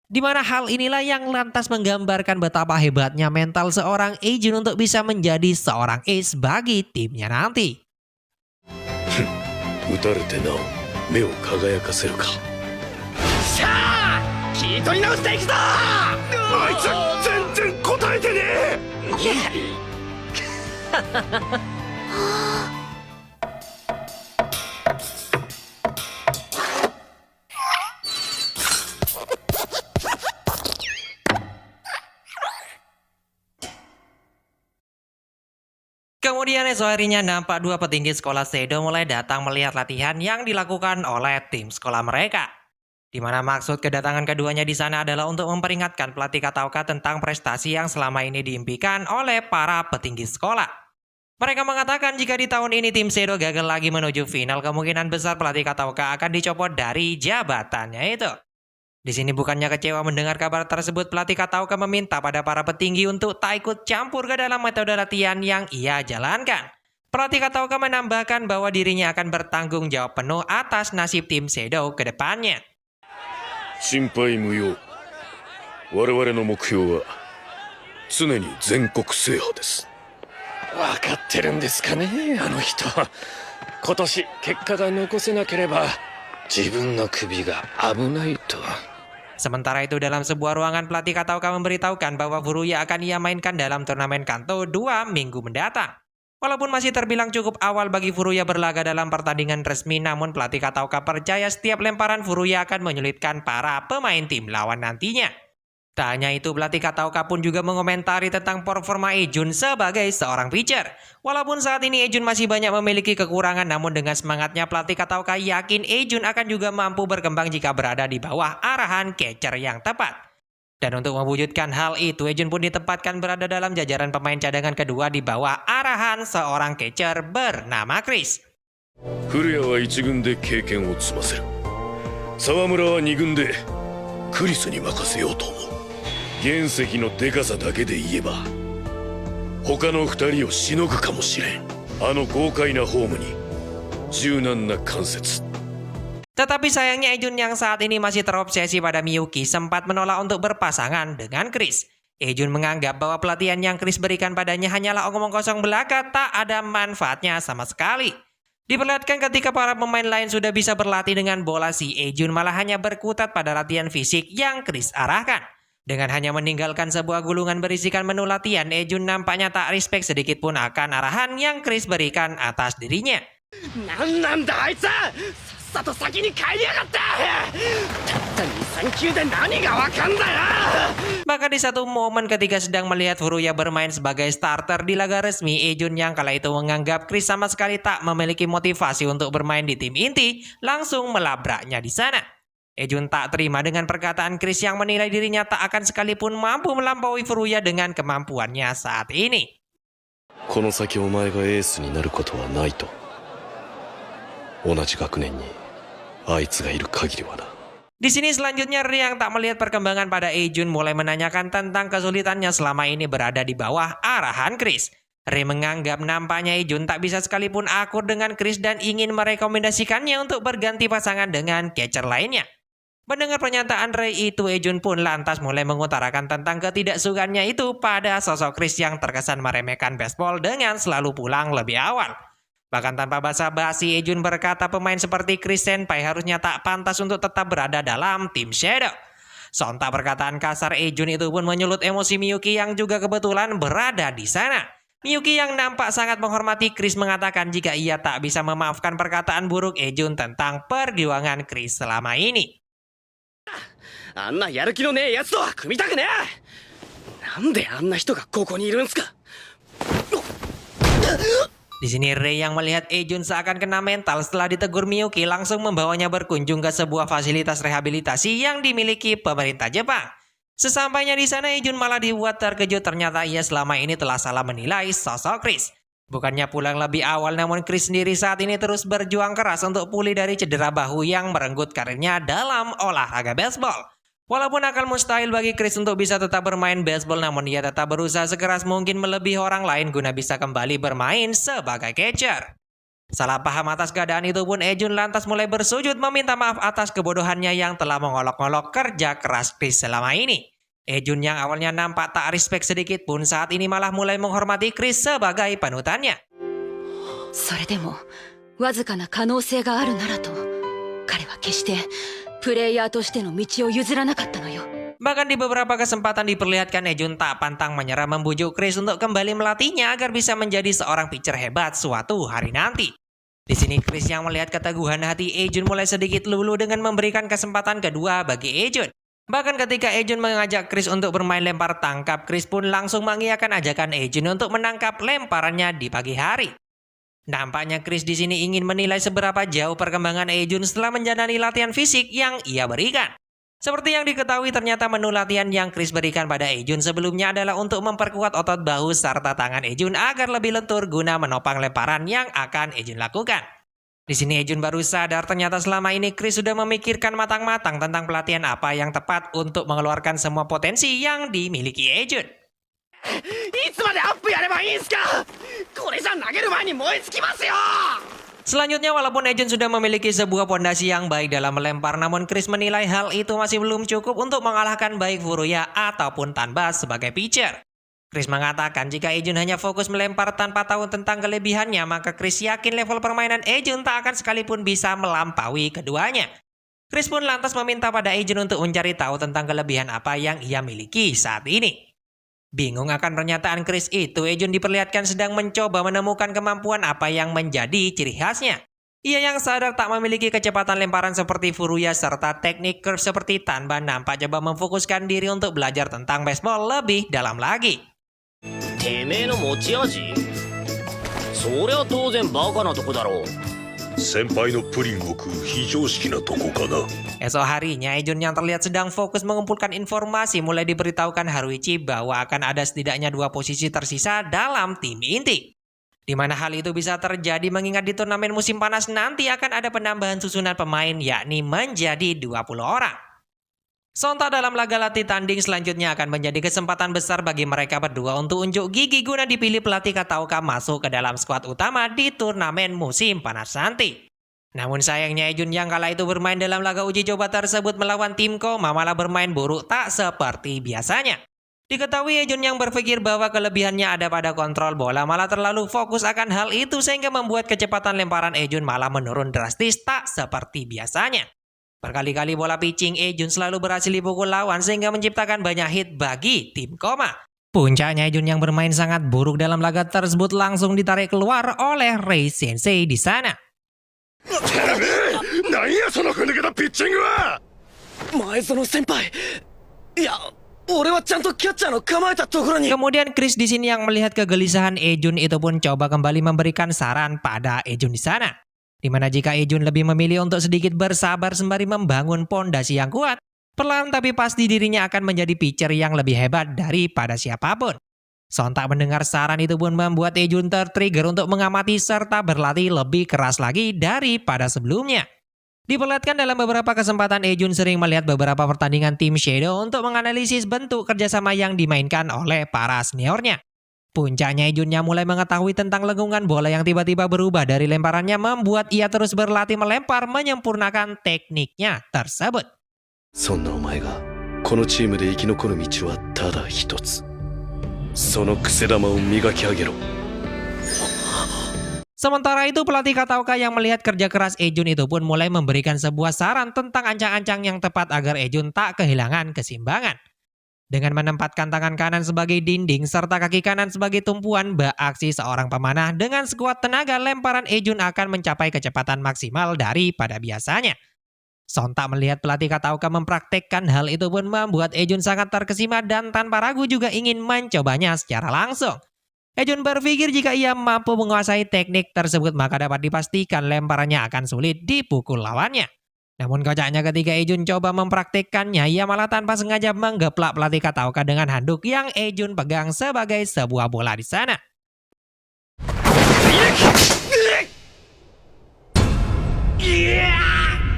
Di mana hal inilah yang lantas menggambarkan betapa hebatnya mental seorang Eijun untuk bisa menjadi seorang ace bagi timnya nanti. 打たれてなお目を輝かせるか。しゃあ気取り直していくぞ。あいつ全然答えてねKemudian esok harinya nampak dua petinggi sekolah Seido mulai datang melihat latihan yang dilakukan oleh tim sekolah mereka. Di mana maksud kedatangan keduanya di sana adalah untuk memperingatkan pelatih Kataoka tentang prestasi yang selama ini diimpikan oleh para petinggi sekolah. Mereka mengatakan jika di tahun ini tim Seido gagal lagi menuju final, kemungkinan besar pelatih Kataoka akan dicopot dari jabatannya itu. Di sini bukannya kecewa mendengar kabar tersebut, pelatih Kataoka meminta pada para petinggi untuk tak ikut campur ke dalam metode latihan yang ia jalankan. Pelatih Kataoka menambahkan bahwa dirinya akan bertanggung jawab penuh atas nasib tim Seido ke depannya. 心配無用。我々の目標は常に全国制覇です。分かってるんですかねあの人。今年結果が残せなければ自分の首が危ないと。 Sementara itu dalam sebuah ruangan pelatih Kataoka memberitahukan bahwa Furuya akan ia mainkan dalam turnamen Kanto 2 minggu mendatang. Walaupun masih terbilang cukup awal bagi Furuya berlaga dalam pertandingan resmi, namun pelatih Kataoka percaya setiap lemparan Furuya akan menyulitkan para pemain tim lawan nantinya. Tak hanya itu, pelatih Kataoka pun juga mengomentari tentang performa Eijun sebagai seorang pitcher. Walaupun saat ini Eijun masih banyak memiliki kekurangan, namun dengan semangatnya pelatih Kataoka yakin Eijun akan juga mampu berkembang jika berada di bawah arahan catcher yang tepat. Dan untuk mewujudkan hal itu, Eijun pun ditempatkan berada dalam jajaran pemain cadangan kedua di bawah arahan seorang catcher bernama Chris. 古谷は1軍で経験を積ませる。沢村は2軍でクリスに任せようと思う。原石のデカさだけで言えば他の2人をしのぐかもしれん。あの豪快なフォームに柔軟な関節。 Tetapi sayangnya Eijun yang saat ini masih terobsesi pada Miyuki sempat menolak untuk berpasangan dengan Chris. Eijun menganggap bahwa pelatihan yang Chris berikan padanya hanyalah omong kosong belaka, tak ada manfaatnya sama sekali. Diperlihatkan ketika para pemain lain sudah bisa berlatih dengan bola, si Eijun malah hanya berkutat pada latihan fisik yang Chris arahkan. Dengan hanya meninggalkan sebuah gulungan berisikan menu latihan, Eijun nampaknya tak respect sedikit pun akan arahan yang Chris berikan atas dirinya. なんなんだあいつ。さっさと先に帰りやがった。たった2、3球で何がわかんだよ。 Maka di satu momen ketika sedang melihat Furuya bermain sebagai starter di laga resmi, Eijun yang kala itu menganggap Chris sama sekali tak memiliki motivasi untuk bermain di tim inti, langsung melabraknya di sana. Eijun tak terima dengan perkataan Chris yang menilai dirinya tak akan sekalipun mampu melampaui Furuya dengan kemampuannya saat ini. この先お前がエースになることはないと。同じ学年にあいつがいる限りはな。 Di sini selanjutnya Ri yang tak melihat perkembangan pada Eijun mulai menanyakan tentang kesulitannya selama ini berada di bawah arahan Chris. Ri menganggap nampaknya Eijun tak bisa sekalipun akur dengan Chris dan ingin merekomendasikannya untuk berganti pasangan dengan catcher lainnya. Mendengar pernyataan Ri itu, Eijun pun lantas mulai mengutarakan tentang ketidaksukaannya itu pada sosok Chris yang terkesan meremehkan baseball dengan selalu pulang lebih awal. Bahkan tanpa basa-basi, Eijun berkata pemain seperti Chris Senpai harusnya tak pantas untuk tetap berada dalam tim Shadow. Sontak perkataan kasar Eijun itu pun menyulut emosi Miyuki yang juga kebetulan berada di sana. Miyuki yang nampak sangat menghormati Chris mengatakan jika ia tak bisa memaafkan perkataan buruk Eijun tentang perjuangan Chris selama ini. あんなやる気のねえやつとは組みたくねえ。なんであんな人がここにいるんすか。 Di sini Rei yang melihat Eijun seakan kena mental setelah ditegur Miyuki langsung membawanya berkunjung ke sebuah fasilitas rehabilitasi yang dimiliki pemerintah Jepang. Sesampainya di sana, Eijun malah dibuat terkejut, ternyata ia selama ini telah salah menilai sosok Chris. Bukannya pulang lebih awal, namun Chris sendiri saat ini terus berjuang keras untuk pulih dari cedera bahu yang merenggut karirnya dalam olahraga baseball. Walaupun akan mustahil bagi Chris untuk bisa tetap bermain baseball, namun ia tetap berusaha sekeras mungkin melebihi orang lain guna bisa kembali bermain sebagai catcher. Salah paham atas keadaan itu pun Ejun lantas mulai bersujud meminta maaf atas kebodohannya yang telah mengolok-olok kerja keras Chris selama ini. Ejun yang awalnya nampak tak respect sedikit pun saat ini malah mulai menghormati Chris sebagai panutannya. それでもわずかな可能性があるならと彼は決してプレイヤーとしての道を譲らなかったのよ。 Bahkan di beberapa kesempatan diperlihatkan Ejun tak pantang menyerah membujuk Chris untuk kembali melatihnya agar bisa menjadi seorang pitcher hebat suatu hari nanti. Di sini Chris yang melihat keteguhan hati Ejun mulai sedikit luluh dengan memberikan kesempatan kedua bagi Ejun. Bahkan ketika Ejun mengajak Chris untuk bermain lempar tangkap, Chris pun langsung mengiyakan ajakan Ejun untuk menangkap lemparannya di pagi hari. Nampaknya Chris di sini ingin menilai seberapa jauh perkembangan Ejun setelah menjalani latihan fisik yang ia berikan. Seperti yang diketahui ternyata menu latihan yang Chris berikan pada Ejun sebelumnya adalah untuk memperkuat otot bahu serta tangan Ejun agar lebih lentur guna menopang lemparan yang akan Ejun lakukan. Di sini Ejun baru sadar ternyata selama ini Chris sudah memikirkan matang-matang tentang pelatihan apa yang tepat untuk mengeluarkan semua potensi yang dimiliki Ejun. いつまでアップやればいいんすか。これじゃ投げる前に燃え尽きますよ。 Selanjutnya walaupun Ejun sudah memiliki sebuah pondasi yang baik dalam melempar, namun Chris menilai hal itu masih belum cukup untuk mengalahkan baik Furuya ataupun Tanba sebagai pitcher. Chris mengatakan jika Ejun hanya fokus melempar tanpa tahu tentang kelebihannya, maka Chris yakin level permainan Ejun tak akan sekalipun bisa melampaui keduanya. Chris pun lantas meminta pada Ejun untuk mencari tahu tentang kelebihan apa yang ia miliki saat ini. Bingung akan pernyataan Chris itu, Ejun diperlihatkan sedang mencoba menemukan kemampuan apa yang menjadi ciri khasnya. Ia yang sadar tak memiliki kecepatan lemparan seperti Furuya serta teknik curve seperti Tanba nampak coba memfokuskan diri untuk belajar tentang baseball lebih dalam lagi. てめえの持ち味？そりゃ当然バカなとこだろう。先輩のプリンを食う非常識なとこかな。 Esok harinya Ejun yang terlihat sedang fokus mengumpulkan informasi mulai diberitahukan Haruichi bahwa akan ada setidaknya 2 posisi tersisa dalam tim inti. Di mana hal itu bisa terjadi mengingat di turnamen musim panas nanti akan ada penambahan susunan pemain yakni menjadi 20 orang. Sontak dalam laga latih tanding selanjutnya akan menjadi kesempatan besar bagi mereka berdua untuk unjuk gigi guna dipilih pelatih Kataoka masuk ke dalam skuad utama di turnamen musim panas nanti. Namun sayangnya Ejun yang kala itu bermain dalam laga uji coba tersebut melawan tim Koma malah bermain buruk tak seperti biasanya. Diketahui Ejun yang berpikir bahwa kelebihannya ada pada kontrol bola malah terlalu fokus akan hal itu sehingga membuat kecepatan lemparan Ejun malah menurun drastis tak seperti biasanya. Berkali-kali bola pitching Ejun selalu berhasil dipukul lawan sehingga menciptakan banyak hit bagi tim Koma. Puncaknya Ejun yang bermain sangat buruk dalam laga tersebut langsung ditarik keluar oleh Rei Sensei di sana. 何やそのふぬけたピッチングは。前園先輩。いや、俺はちゃんとキャッチャーの構えたところに。 Kemudian Chris di sini yang melihat kegelisahan Ejun itu pun coba kembali memberikan saran pada Ejun di sana. Di mana jika Ejun lebih memilih untuk sedikit bersabar sembari membangun pondasi yang kuat, perlahan tapi pasti dirinya akan menjadi pitcher yang lebih hebat daripada siapapun. Sontak mendengar saran itu pun membuat Ejun tertrigger untuk mengamati serta berlatih lebih keras lagi daripada sebelumnya. Diperlihatkan dalam beberapa kesempatan Ejun sering melihat beberapa pertandingan tim Shadow untuk menganalisis bentuk kerjasama yang dimainkan oleh para seniornya. Puncaknya Ejun yang mulai mengetahui tentang lengkungan bola yang tiba-tiba berubah dari lemparannya membuat ia terus berlatih melempar menyempurnakan tekniknya tersebut. そんなお前がこのチームで生き残る道はただ一つ。その癖玉を磨き上げろ。 Sementara itu pelatih Kataoka yang melihat kerja keras Ejun itu pun mulai memberikan sebuah saran tentang ancang-ancang yang tepat agar Ejun tak kehilangan keseimbangan. Dengan menempatkan tangan kanan sebagai dinding serta kaki kanan sebagai tumpuan beraksi seorang pemanah dengan sekuat tenaga lemparan Ejun akan mencapai kecepatan maksimal daripada biasanya. Sontak melihat pelatih Kataoka mempraktekkan hal itu pun membuat Ejun sangat terkesima dan tanpa ragu juga ingin mencobanya secara langsung. Ejun berpikir jika ia mampu menguasai teknik tersebut maka dapat dipastikan lemparannya akan sulit dipukul lawannya. Namun kocaknya ketika Ejun coba mempraktikkannya, ia malah tanpa sengaja menggeplak pelatih Kataoka dengan handuk yang Ejun pegang sebagai sebuah bola di sana. Yeah!